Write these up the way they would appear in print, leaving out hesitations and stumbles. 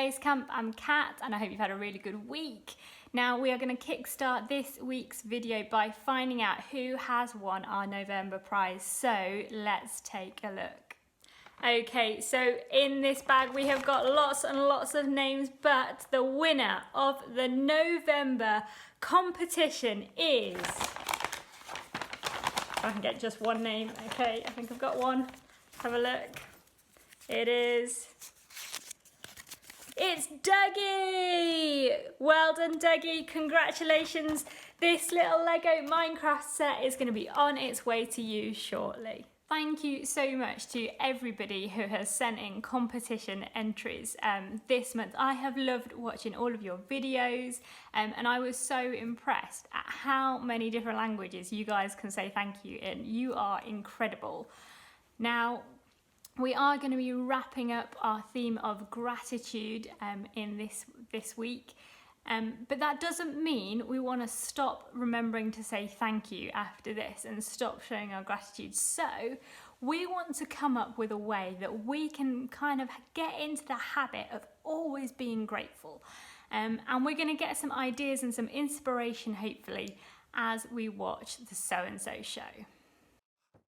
Basecamp. I'm Kat, and I hope you've had a really good week. Now, we are going to kickstart this week's video by finding out who has won our November prize. So let's take a look. Okay, so in this bag we have got lots and lots of names, but the winner of the November competition is... I can get just one name. Okay, I think I've got one. Have a look. It's Dougie! Well done, Dougie. Congratulations. This little Lego Minecraft set is going to be on its way to you shortly. Thank you so much to everybody who has sent in competition entries this month. I have loved watching all of your videos and I was so impressed at how many different languages you guys can say thank you in. You are incredible. Now, we are going to be wrapping up our theme of gratitude in this week. But that doesn't mean we want to stop remembering to say thank you after this and stop showing our gratitude. So we want to come up with a way that we can kind of get into the habit of always being grateful. And we're going to get some ideas and some inspiration, hopefully, as we watch the So-and-So show.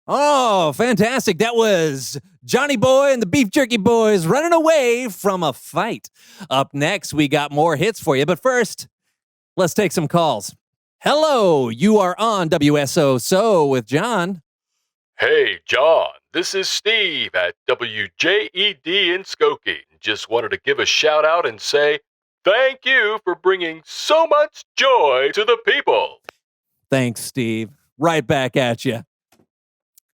Oh, fantastic. That was Johnny Boy and the Beef Jerky Boys running away from a fight. Up next, we got more hits for you. But first, let's take some calls. Hello, you are on WSO with John. Hey, John, this is Steve at WJED in Skokie. Just wanted to give a shout out and say thank you for bringing so much joy to the people. Thanks, Steve. Right back at you.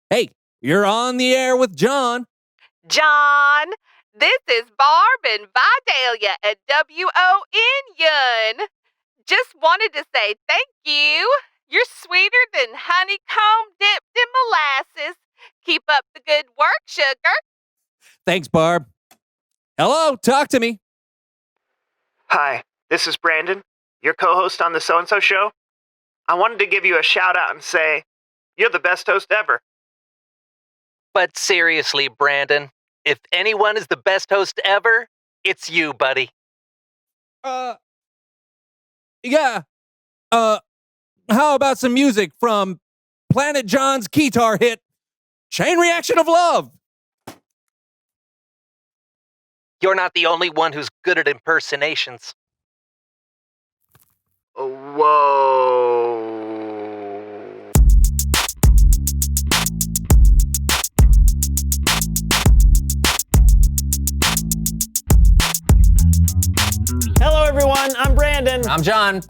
Hey, you're on the air with John. John, this is Barb and Vidalia at WON. Just wanted to say thank you. You're sweeter than honeycomb dipped in molasses. Keep up the good work, sugar. Thanks, Barb. Hello, talk to me. Hi, this is Brandon, your co-host on the So-and-So show. I wanted to give you a shout out and say, you're the best host ever. But seriously, Brandon, if anyone is the best host ever, it's you, buddy. Yeah. How about some music from Planet John's guitar hit, Chain Reaction of Love? You're not the only one who's good at impersonations. Whoa. Hello, everyone. I'm Brandon. I'm John.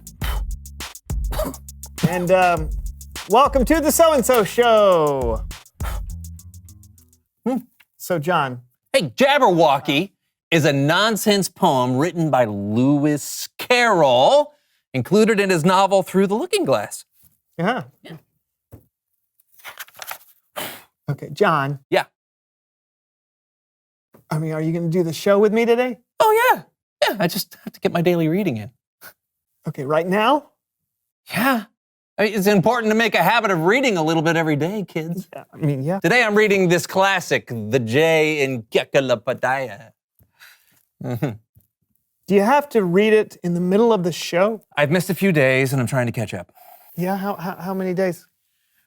And welcome to the So-and-So show. So, John. Hey, Jabberwocky is a nonsense poem written by Lewis Carroll, included in his novel Through the Looking Glass. Yeah. Okay, John. Yeah. I mean, are you going to do the show with me today? Oh, yeah. Yeah, I just have to get my daily reading in. Okay, right now? Yeah. I mean, it's important to make a habit of reading a little bit every day, kids. Yeah, I mean, yeah. Today I'm reading this classic, The Jay in Kekalapadaya. Do you have to read it in the middle of the show? I've missed a few days and I'm trying to catch up. Yeah, how many days?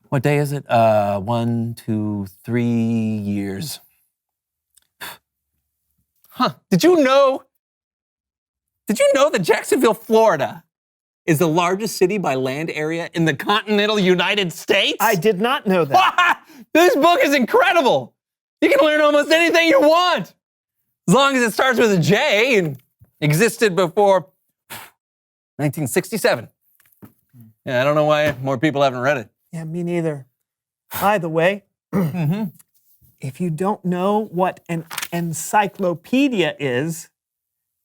What day is it? 1, 2, 3 years. Huh. Did you know that Jacksonville, Florida is the largest city by land area in the continental United States? I did not know that. This book is incredible. You can learn almost anything you want, as long as it starts with a J and existed before 1967. Yeah, I don't know why more people haven't read it. Yeah, me neither. By the way, if you don't know what an encyclopedia is,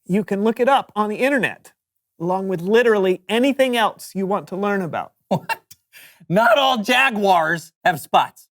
you can look it up on the internet, along with literally anything else you want to learn about. What? Not all jaguars have spots.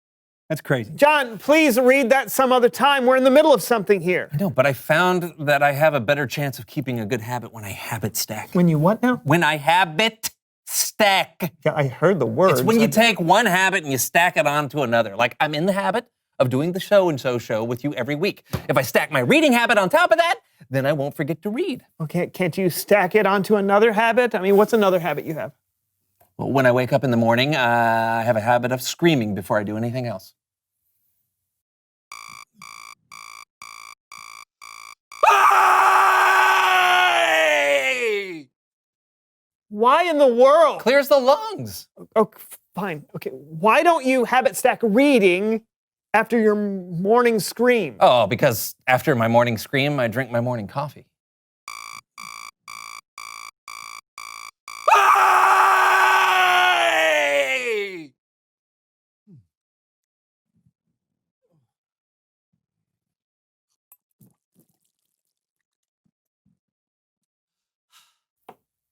That's crazy. John, please read that some other time. We're in the middle of something here. I know, but I found that I have a better chance of keeping a good habit when I habit stack. When you what now? When I habit stack. Yeah, I heard the words. It's when you take one habit and you stack it onto another. Like, I'm in the habit of doing the So-and-So show with you every week. If I stack my reading habit on top of that, then I won't forget to read. Okay, can't you stack it onto another habit? I mean, what's another habit you have? Well, when I wake up in the morning, I have a habit of screaming before I do anything else. Why in the world? Clears the lungs. Oh, fine. Okay, why don't you habit stack reading after your morning scream? Oh, because after my morning scream, I drink my morning coffee.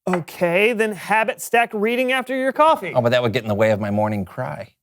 Okay, then habit stack reading after your coffee. Oh, but that would get in the way of my morning cry.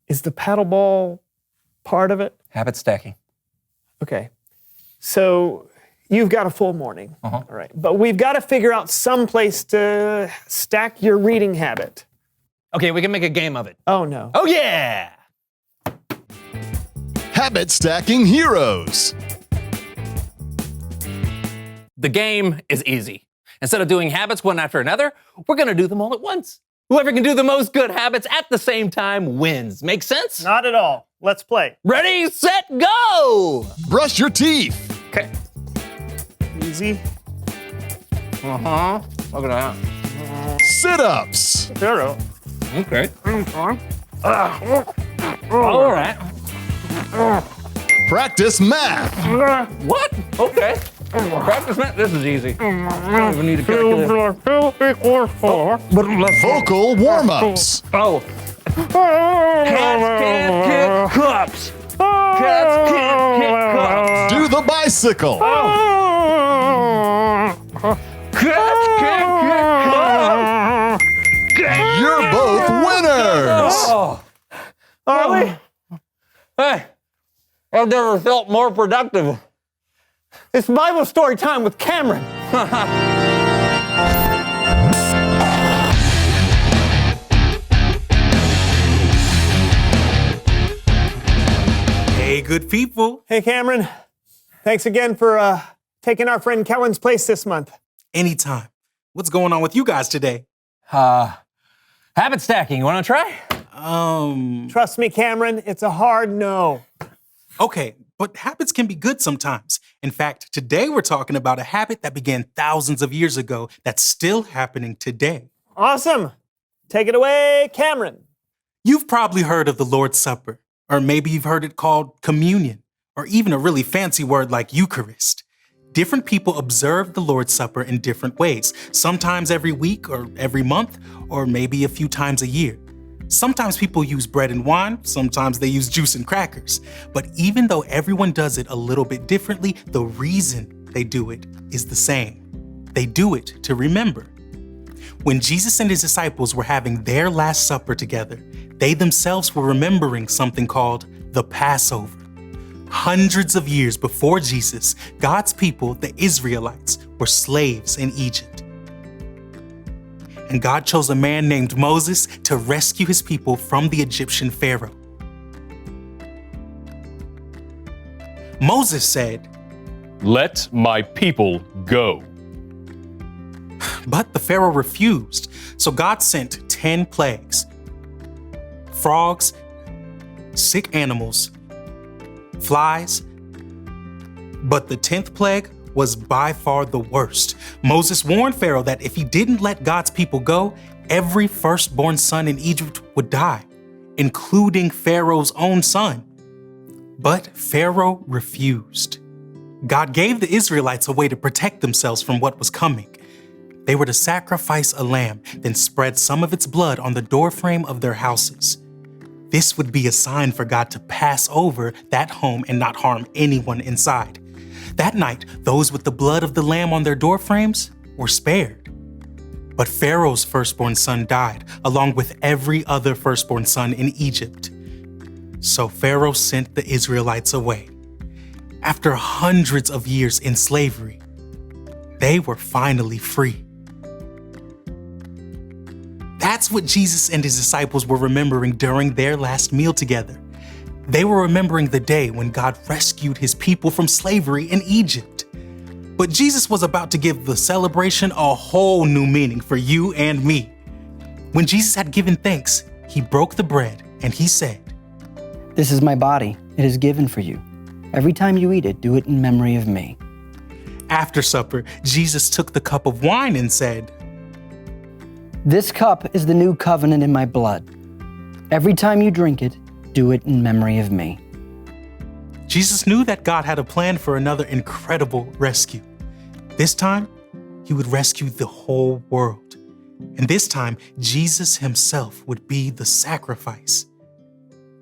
Is the paddleball part of it? Habit stacking. Okay, so you've got a full morning. Uh-huh. All right, but we've got to figure out some place to stack your reading habit. Okay, we can make a game of it. Oh no. Oh, yeah! Habit Stacking Heroes. The game is easy. Instead of doing habits one after another, we're gonna do them all at once. Whoever can do the most good habits at the same time wins. Make sense? Not at all. Let's play. Ready, set, go! Brush your teeth. Okay. Easy. Uh-huh. Look at that. Sit-ups. Zero. Okay. All right. Practice math. What? Okay. Practice math. This is easy. I don't even need a calculator. 2 equals 4. Vocal warm-ups. Oh. Cats can't kick cups. Cats can't kick cups. Do the bicycle. Cats can't kick cups. You're both winners. Oh. Really? Hey, I've never felt more productive. It's Bible story time with Cameron. Hey, good people. Hey, Cameron. Thanks again for taking our friend Kellen's place this month. Anytime. What's going on with you guys today? Habit stacking. You want to try? Trust me, Cameron, it's a hard no. Okay, but habits can be good sometimes. In fact, today we're talking about a habit that began thousands of years ago that's still happening today. Awesome. Take it away, Cameron. You've probably heard of the Lord's Supper, or maybe you've heard it called communion, or even a really fancy word like Eucharist. Different people observe the Lord's Supper in different ways, sometimes every week or every month, or maybe a few times a year. Sometimes people use bread and wine, sometimes they use juice and crackers. But even though everyone does it a little bit differently, the reason they do it is the same. They do it to remember. When Jesus and his disciples were having their Last Supper together, they themselves were remembering something called the Passover. Hundreds of years before Jesus, God's people, the Israelites, were slaves in Egypt. And God chose a man named Moses to rescue his people from the Egyptian Pharaoh. Moses said, Let my people go. but the Pharaoh refused, so God sent 10 plagues: frogs, sick animals, flies. But the 10th plague was by far the worst. Moses warned Pharaoh that if he didn't let God's people go, every firstborn son in Egypt would die, including Pharaoh's own son. But Pharaoh refused. God gave the Israelites a way to protect themselves from what was coming. They were to sacrifice a lamb, then spread some of its blood on the doorframe of their houses. This would be a sign for God to pass over that home and not harm anyone inside. That night, those with the blood of the lamb on their doorframes were spared. But Pharaoh's firstborn son died, along with every other firstborn son in Egypt. So Pharaoh sent the Israelites away. After hundreds of years in slavery, they were finally free. That's what Jesus and his disciples were remembering during their last meal together. They were remembering the day when God rescued his people from slavery in Egypt. But Jesus was about to give the celebration a whole new meaning for you and me. When Jesus had given thanks, he broke the bread and he said, "This is my body. It is given for you. Every time you eat it, do it in memory of me." After supper, Jesus took the cup of wine and said, "This cup is the new covenant in my blood. Every time you drink it, do it in memory of me." Jesus knew that God had a plan for another incredible rescue. This time, he would rescue the whole world. And this time, Jesus himself would be the sacrifice.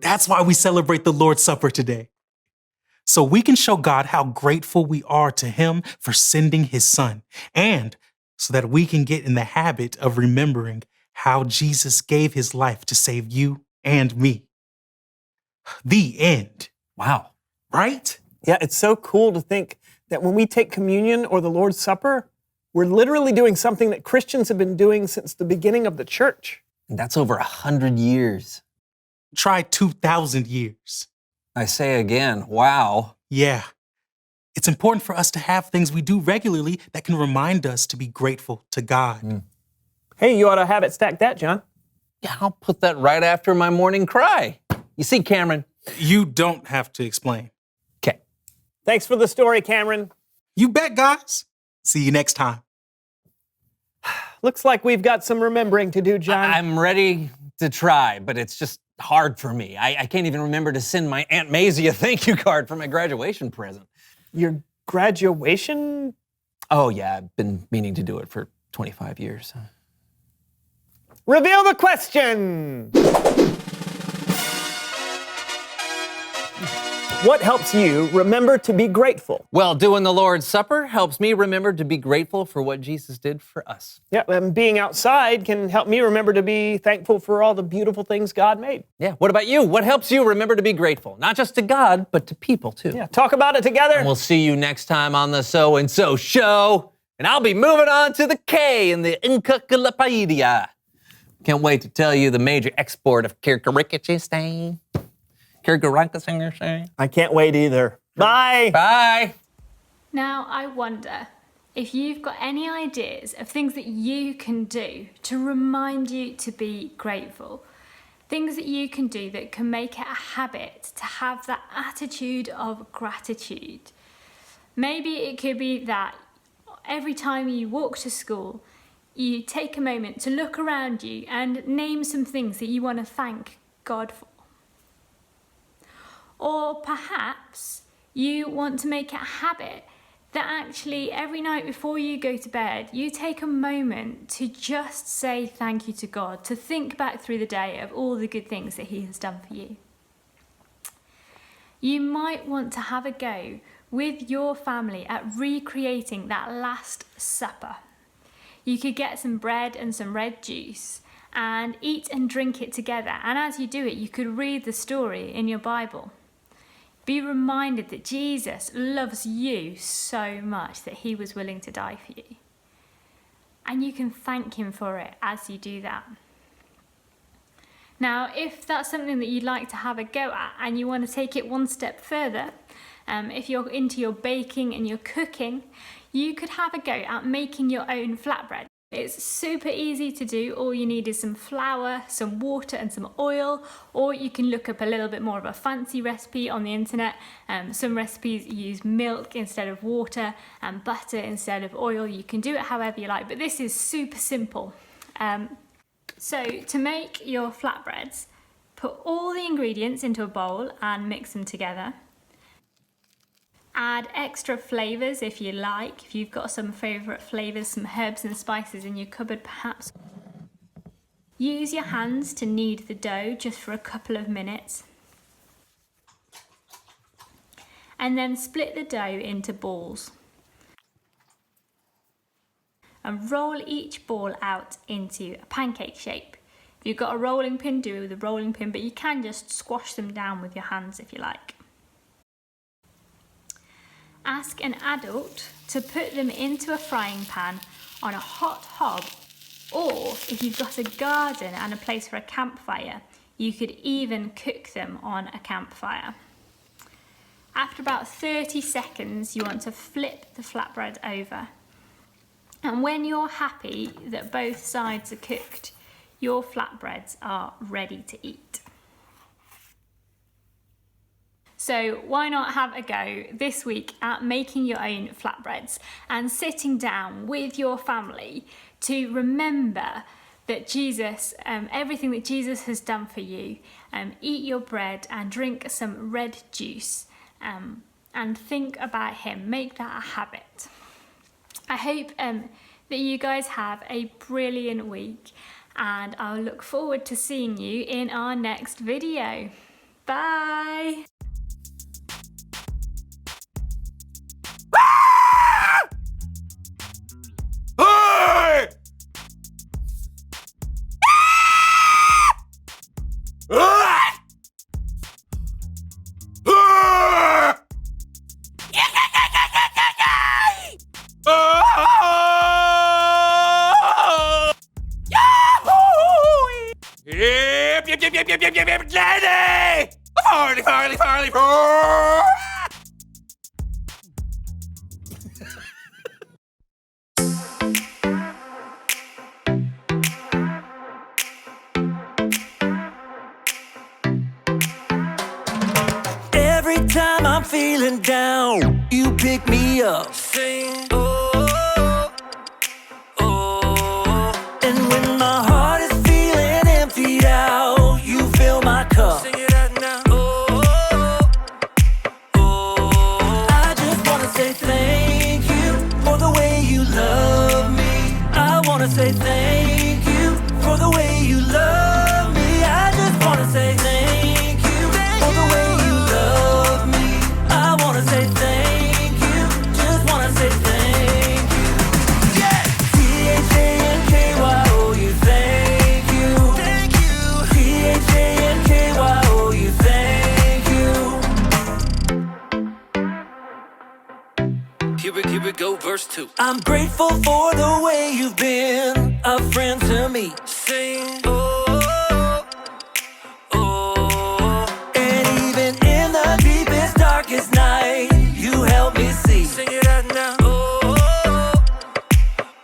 That's why we celebrate the Lord's Supper today. So we can show God how grateful we are to him for sending his son, and so that we can get in the habit of remembering how Jesus gave his life to save you and me. The end. Wow. Right? Yeah, it's so cool to think that when we take communion or the Lord's Supper, we're literally doing something that Christians have been doing since the beginning of the church. And that's over 100 years. Try 2,000 years. I say again, wow. Yeah. It's important for us to have things we do regularly that can remind us to be grateful to God. Hey, you ought to have it stack that, John. Yeah, I'll put that right after my morning cry. You see, Cameron. You don't have to explain. Okay. Thanks for the story, Cameron. You bet, guys. See you next time. Looks like we've got some remembering to do, John. I'm ready to try, but it's just hard for me. I can't even remember to send my Aunt Maisie a thank you card for my graduation present. Your graduation? Oh, yeah, I've been meaning to do it for 25 years. Reveal the question! What helps you remember to be grateful? Well, doing the Lord's Supper helps me remember to be grateful for what Jesus did for us. Yeah, and being outside can help me remember to be thankful for all the beautiful things God made. Yeah, what about you? What helps you remember to be grateful? Not just to God, but to people too. Yeah, talk about it together. And we'll see you next time on the So-and-So Show. And I'll be moving on to the K in the Encyclopedia. Can't wait to tell you the major export of Kyrgyzstan. I can't wait either. Bye. Bye. Now, I wonder if you've got any ideas of things that you can do to remind you to be grateful. Things that you can do that can make it a habit to have that attitude of gratitude. Maybe it could be that every time you walk to school, you take a moment to look around you and name some things that you want to thank God for. Or perhaps you want to make it a habit that actually every night before you go to bed, you take a moment to just say thank you to God, to think back through the day of all the good things that He has done for you. You might want to have a go with your family at recreating that Last Supper. You could get some bread and some red juice and eat and drink it together. And as you do it, you could read the story in your Bible. Be reminded that Jesus loves you so much that He was willing to die for you. And you can thank Him for it as you do that. Now, if that's something that you'd like to have a go at and you want to take it one step further, if you're into your baking and your cooking, you could have a go at making your own flatbread. It's super easy to do. All you need is some flour, some water and some oil, or you can look up a little bit more of a fancy recipe on the internet. Some recipes use milk instead of water and butter instead of oil. You can do it however you like, but this is super simple. So to make your flatbreads, put all the ingredients into a bowl and mix them together. Add extra flavours if you like, if you've got some favourite flavours, some herbs and spices in your cupboard perhaps. Use your hands to knead the dough just for a couple of minutes. And then split the dough into balls. And roll each ball out into a pancake shape. If you've got a rolling pin, do it with a rolling pin, but you can just squash them down with your hands if you like. Ask an adult to put them into a frying pan on a hot hob, or if you've got a garden and a place for a campfire, you could even cook them on a campfire. After about 30 seconds, you want to flip the flatbread over. And when you're happy that both sides are cooked, your flatbreads are ready to eat. So why not have a go this week at making your own flatbreads and sitting down with your family to remember that Jesus, everything that Jesus has done for you. Eat your bread and drink some red juice and think about him. Make that a habit. I hope that you guys have a brilliant week, and I'll look forward to seeing you in our next video. Bye! Every time I'm feeling down, you pick me up. Sing, oh, oh. And when my heart is feeling emptied out, you fill my cup. Sing it out now. Oh, oh. I just wanna say thank you for the way you love me. I wanna say thank you for the way you love me. I just wanna say thank you for the way you love me. I wanna say thank you, just wanna say thank you. Yeah! T-H-A-N-K-Y-O-U, thank you. Thank you. T-H-A-N-K-Y-O-U, thank you. Here we go, verse 2. I'm grateful for the way you've been a friend to me. Sing, oh, oh. And even in the deepest, darkest night, you help me see. Sing it out now. Oh,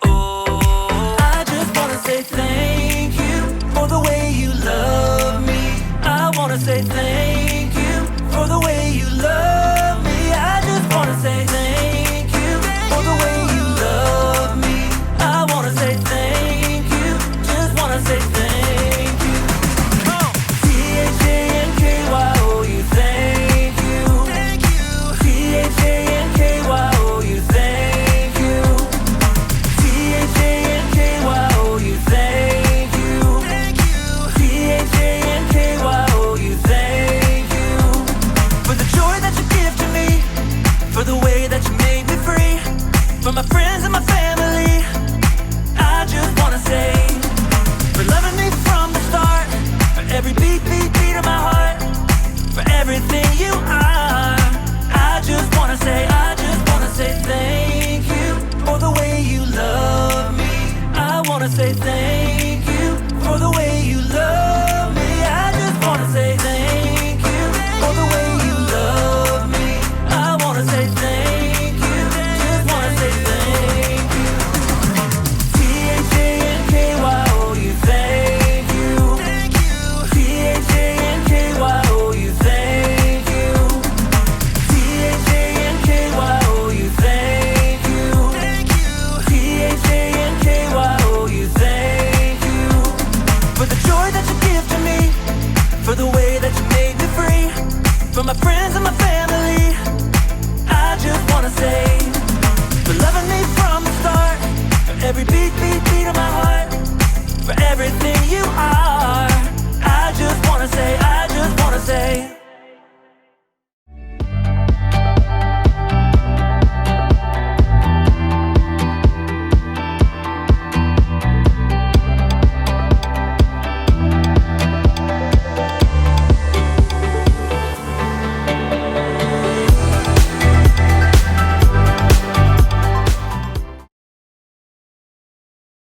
oh. I just wanna say thank you for the way you love me. I wanna say thank you for the way you love me. I just wanna say thank you for the way you love me. I wanna say thank you, just wanna say thank you. T-H-A-N-K-Y-O-U, thank you. Thank you. T-H-A-N-K-Y-O-U, thank you. T-H-A-N-K-Y-O-U, thank you. Thank you. T-H-A-N-K-Y-O-U, thank you. For the joy that you give to me, for the way that you made me free, for my friends and my family, I just wanna say, for loving me from the start, for every beat, beat, beat of my heart, for everything you are. I just wanna say thank you for the way you love me. I wanna say thank you for the way you love me. I just wanna say thank you for the way you love me. I wanna say thank you, just wanna say thank you. T-H-A-N-K-Y-O-U, thank you. Thank you. T-H-A-N-K-Y-O-U, thank you. T-H-A-N-K-Y-O-U, thank you. Thank you. T-H-A-N-K-Y-O-U, thank you. For the joy that you give to me, for the way that you made me free, for my friends and my family, I just wanna say, for loving me from the start, for every beat, beat, beat of my heart, for for everything you are. I just wanna say